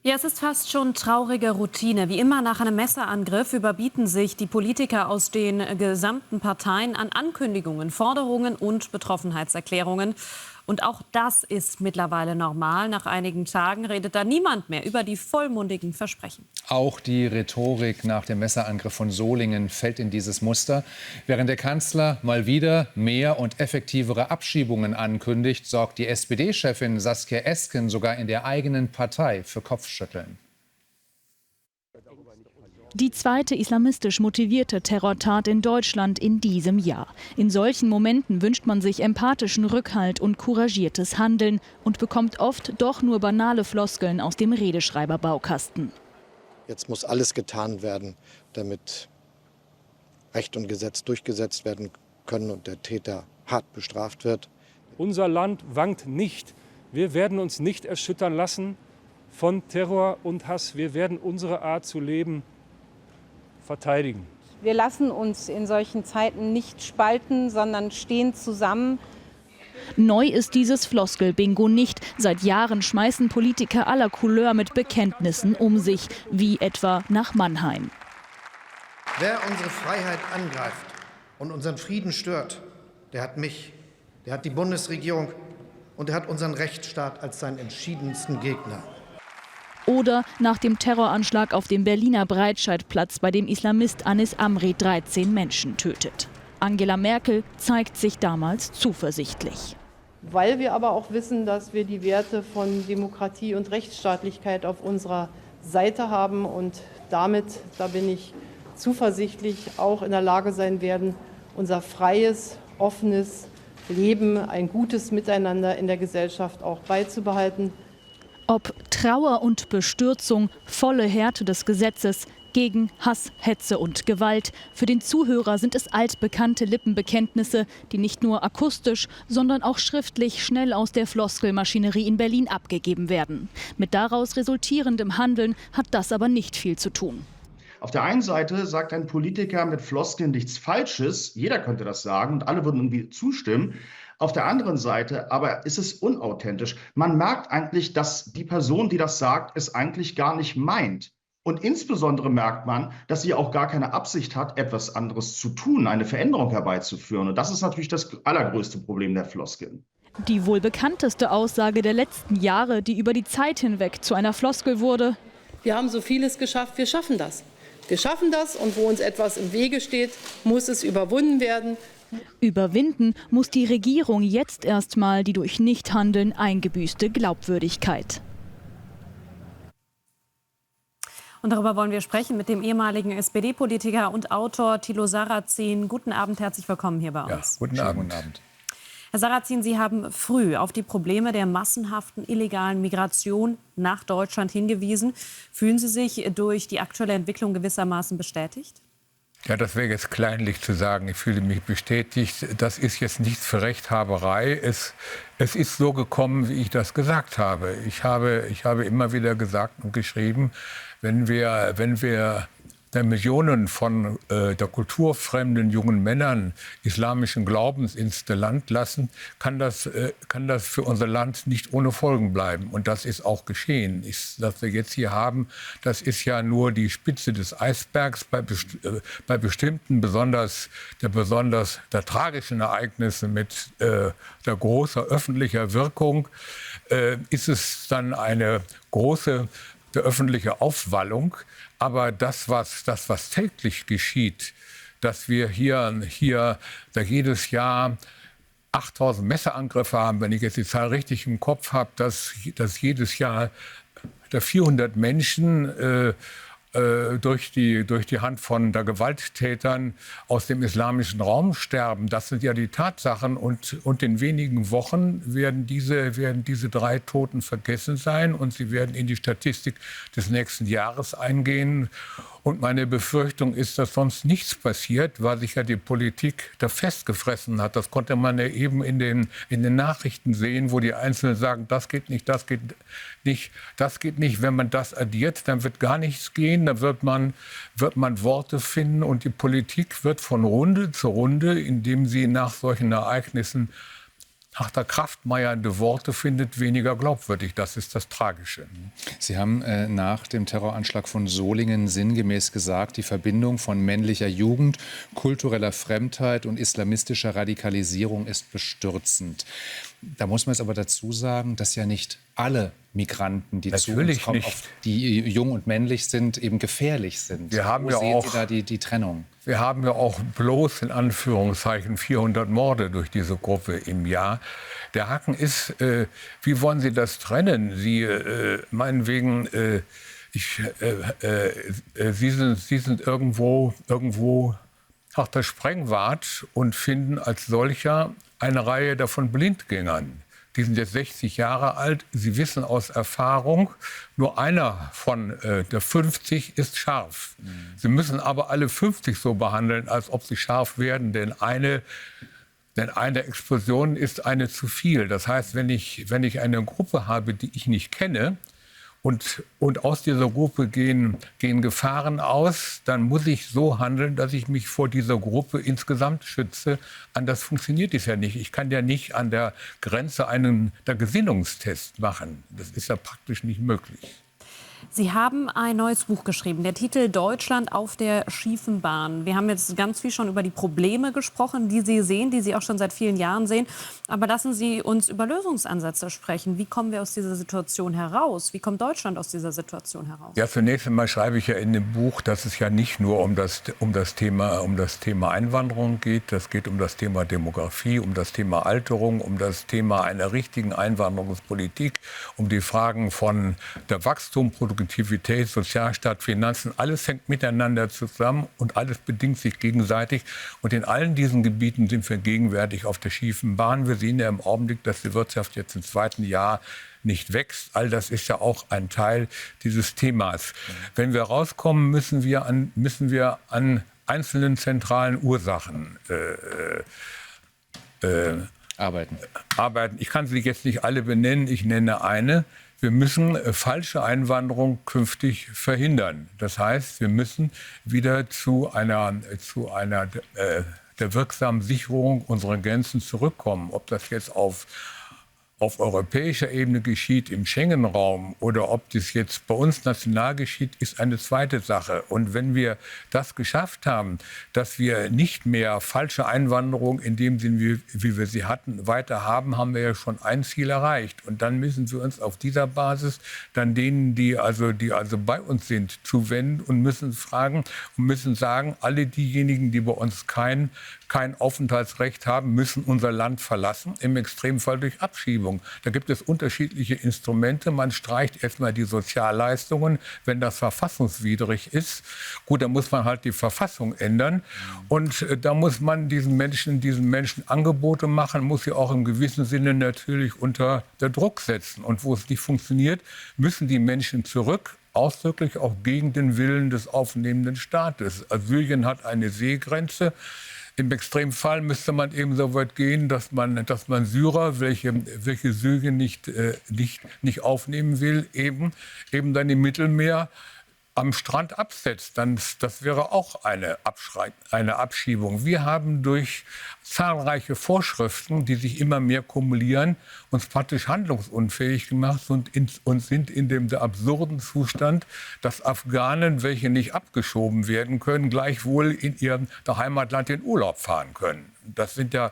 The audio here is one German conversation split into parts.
Ja, es ist fast schon traurige Routine. Wie immer nach einem Messerangriff überbieten sich die Politiker aus den gesamten Parteien an Ankündigungen, Forderungen und Betroffenheitserklärungen. Und auch das ist mittlerweile normal. Nach einigen Tagen redet da niemand mehr über die vollmundigen Versprechen. Auch die Rhetorik nach dem Messerangriff von Solingen fällt in dieses Muster. Während der Kanzler mal wieder mehr und effektivere Abschiebungen ankündigt, sorgt die SPD-Chefin Saskia Esken sogar in der eigenen Partei für Kopfschütteln. Die zweite islamistisch motivierte Terrortat in Deutschland in diesem Jahr. In solchen Momenten wünscht man sich empathischen Rückhalt und couragiertes Handeln und bekommt oft doch nur banale Floskeln aus dem Redeschreiberbaukasten. Jetzt muss alles getan werden, damit Recht und Gesetz durchgesetzt werden können und der Täter hart bestraft wird. Unser Land wankt nicht. Wir werden uns nicht erschüttern lassen von Terror und Hass. Wir werden unsere Art zu leben verteidigen. Wir lassen uns in solchen Zeiten nicht spalten, sondern stehen zusammen. Neu ist dieses Floskel-Bingo nicht. Seit Jahren schmeißen Politiker aller Couleur mit Bekenntnissen um sich, wie etwa nach Mannheim. Wer unsere Freiheit angreift und unseren Frieden stört, der hat mich, der hat die Bundesregierung und der hat unseren Rechtsstaat als seinen entschiedensten Gegner. Oder nach dem Terroranschlag auf dem Berliner Breitscheidplatz, bei dem Islamist Anis Amri 13 Menschen tötet. Angela Merkel zeigt sich damals zuversichtlich. Weil wir aber auch wissen, dass wir die Werte von Demokratie und Rechtsstaatlichkeit auf unserer Seite haben und damit, da bin ich zuversichtlich, auch in der Lage sein werden, unser freies, offenes Leben, ein gutes Miteinander in der Gesellschaft auch beizubehalten. Ob Trauer und Bestürzung, volle Härte des Gesetzes gegen Hass, Hetze und Gewalt. Für den Zuhörer sind es altbekannte Lippenbekenntnisse, die nicht nur akustisch, sondern auch schriftlich schnell aus der Floskelmaschinerie in Berlin abgegeben werden. Mit daraus resultierendem Handeln hat das aber nicht viel zu tun. Auf der einen Seite sagt ein Politiker mit Floskeln nichts Falsches, jeder könnte das sagen und alle würden irgendwie zustimmen. Auf der anderen Seite aber ist es unauthentisch. Man merkt eigentlich, dass die Person, die das sagt, es eigentlich gar nicht meint. Und insbesondere merkt man, dass sie auch gar keine Absicht hat, etwas anderes zu tun, eine Veränderung herbeizuführen. Und das ist natürlich das allergrößte Problem der Floskeln. Die wohl bekannteste Aussage der letzten Jahre, die über die Zeit hinweg zu einer Floskel wurde: Wir haben so vieles geschafft, wir schaffen das. Wir schaffen das und wo uns etwas im Wege steht, muss es überwunden werden. Überwinden muss die Regierung jetzt erstmal die durch Nichthandeln eingebüßte Glaubwürdigkeit. Und darüber wollen wir sprechen mit dem ehemaligen SPD-Politiker und Autor Thilo Sarrazin. Guten Abend, herzlich willkommen hier bei uns. Ja, guten Abend. Herr Sarrazin, Sie haben früh auf die Probleme der massenhaften illegalen Migration nach Deutschland hingewiesen. Fühlen Sie sich durch die aktuelle Entwicklung gewissermaßen bestätigt? Ja, das wäre jetzt kleinlich zu sagen. Ich fühle mich bestätigt. Das ist jetzt nichts für Rechthaberei. Es ist so gekommen, wie ich das gesagt habe. Ich habe immer wieder gesagt und geschrieben, wenn wir der Millionen von der kulturfremden jungen Männern islamischen Glaubens ins Land lassen, kann das für unser Land nicht ohne Folgen bleiben. Und das ist auch geschehen. Was wir jetzt hier haben, das ist ja nur die Spitze des Eisbergs. Bei bestimmten besonders der tragischen Ereignisse mit der großen öffentlicher Wirkung ist es dann eine große öffentliche Aufwallung. Aber das, was täglich geschieht, dass wir hier jedes Jahr 8.000 Messerangriffe haben, wenn ich jetzt die Zahl richtig im Kopf habe, dass jedes Jahr 400 Menschen durch die Hand von der Gewalttätern aus dem islamischen Raum sterben. Das sind ja die Tatsachen. Und in wenigen Wochen werden diese 3 Toten vergessen sein und sie werden in die Statistik des nächsten Jahres eingehen. Und meine Befürchtung ist, dass sonst nichts passiert, weil sich ja die Politik da festgefressen hat. Das konnte man ja eben in den Nachrichten sehen, wo die Einzelnen sagen, das geht nicht, das geht nicht, das geht nicht. Wenn man das addiert, dann wird gar nichts gehen. Dann wird man Worte finden und die Politik wird von Runde zu Runde, indem sie nach solchen Ereignissen harter kraftmeiernde Worte findet, weniger glaubwürdig. Das ist das Tragische. Sie haben nach dem Terroranschlag von Solingen sinngemäß gesagt, die Verbindung von männlicher Jugend, kultureller Fremdheit und islamistischer Radikalisierung ist bestürzend. Da muss man es aber dazu sagen, dass ja nicht alle Migranten, die zu uns kommen, die jung und männlich sind, eben gefährlich sind. Wir haben Wo sehen Sie da die Trennung? Wir haben ja auch bloß in Anführungszeichen 400 Morde durch diese Gruppe im Jahr. Der Haken ist, wie wollen Sie das trennen? Sie meinetwegen, Sie sind irgendwo auf der Sprengwart und finden als solcher eine Reihe davon Blindgängern. Die sind jetzt 60 Jahre alt. Sie wissen aus Erfahrung, nur einer von der 50 ist scharf. Sie müssen aber alle 50 so behandeln, als ob sie scharf werden, denn eine Explosion ist eine zu viel. Das heißt, wenn ich eine Gruppe habe, die ich nicht kenne, und aus dieser Gruppe gehen Gefahren aus, dann muss ich so handeln, dass ich mich vor dieser Gruppe insgesamt schütze. Anders funktioniert es ja nicht. Ich kann ja nicht an der Grenze der Gesinnungstest machen. Das ist ja praktisch nicht möglich. Sie haben ein neues Buch geschrieben, der Titel Deutschland auf der schiefen Bahn. Wir haben jetzt ganz viel schon über die Probleme gesprochen, die Sie sehen, die Sie auch schon seit vielen Jahren sehen. Aber lassen Sie uns über Lösungsansätze sprechen. Wie kommen wir aus dieser Situation heraus? Wie kommt Deutschland aus dieser Situation heraus? Ja, zunächst einmal schreibe ich ja in dem Buch, dass es ja nicht nur um das Thema Einwanderung geht. Das geht um das Thema Demografie, um das Thema Alterung, um das Thema einer richtigen Einwanderungspolitik, um die Fragen von der Wachstum, Produktivität, Sozialstaat, Finanzen, alles hängt miteinander zusammen und alles bedingt sich gegenseitig. Und in allen diesen Gebieten sind wir gegenwärtig auf der schiefen Bahn. Wir sehen ja im Augenblick, dass die Wirtschaft jetzt im zweiten Jahr nicht wächst. All das ist ja auch ein Teil dieses Themas. Wenn wir rauskommen, müssen wir an einzelnen zentralen Ursachen arbeiten. Ich kann sie jetzt nicht alle benennen, ich nenne eine. Wir müssen falsche Einwanderung künftig verhindern. Das heißt, wir müssen wieder zu einer der wirksamen Sicherung unserer Grenzen zurückkommen. Ob das jetzt auf europäischer Ebene geschieht, im Schengen-Raum, oder ob das jetzt bei uns national geschieht, ist eine zweite Sache. Und wenn wir das geschafft haben, dass wir nicht mehr falsche Einwanderung in dem Sinn, wie wir sie hatten, weiter haben, haben wir ja schon ein Ziel erreicht. Und dann müssen wir uns auf dieser Basis dann denen, die also bei uns sind, zuwenden und müssen fragen und müssen sagen, alle diejenigen, die bei uns kein Aufenthaltsrecht haben, müssen unser Land verlassen, im Extremfall durch Abschiebung. Da gibt es unterschiedliche Instrumente. Man streicht erstmal die Sozialleistungen, wenn das verfassungswidrig ist. Gut, dann muss man halt die Verfassung ändern. Und da muss man diesen Menschen Angebote machen, muss sie auch im gewissen Sinne natürlich unter Druck setzen. Und wo es nicht funktioniert, müssen die Menschen zurück, ausdrücklich auch gegen den Willen des aufnehmenden Staates. Syrien hat eine Seegrenze. Im Extremfall müsste man eben so weit gehen, dass man Syrer, welche Syrien nicht aufnehmen will, eben dann im Mittelmeer am Strand absetzt. Das wäre auch eine Abschiebung. Wir haben durch zahlreiche Vorschriften, die sich immer mehr kumulieren, uns praktisch handlungsunfähig gemacht und sind in dem absurden Zustand, dass Afghanen, welche nicht abgeschoben werden können, gleichwohl in ihrem Heimatland in Urlaub fahren können. Das sind ja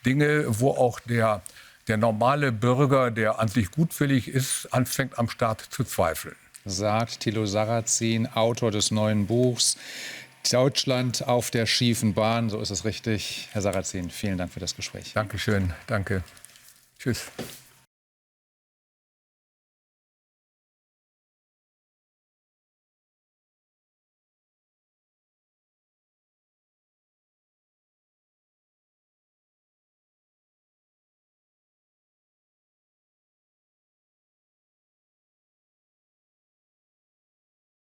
Dinge, wo auch der normale Bürger, der an sich gutwillig ist, anfängt am Staat zu zweifeln. Sagt Thilo Sarrazin, Autor des neuen Buchs Deutschland auf der schiefen Bahn. So ist es richtig. Herr Sarrazin, vielen Dank für das Gespräch. Dankeschön. Danke. Tschüss.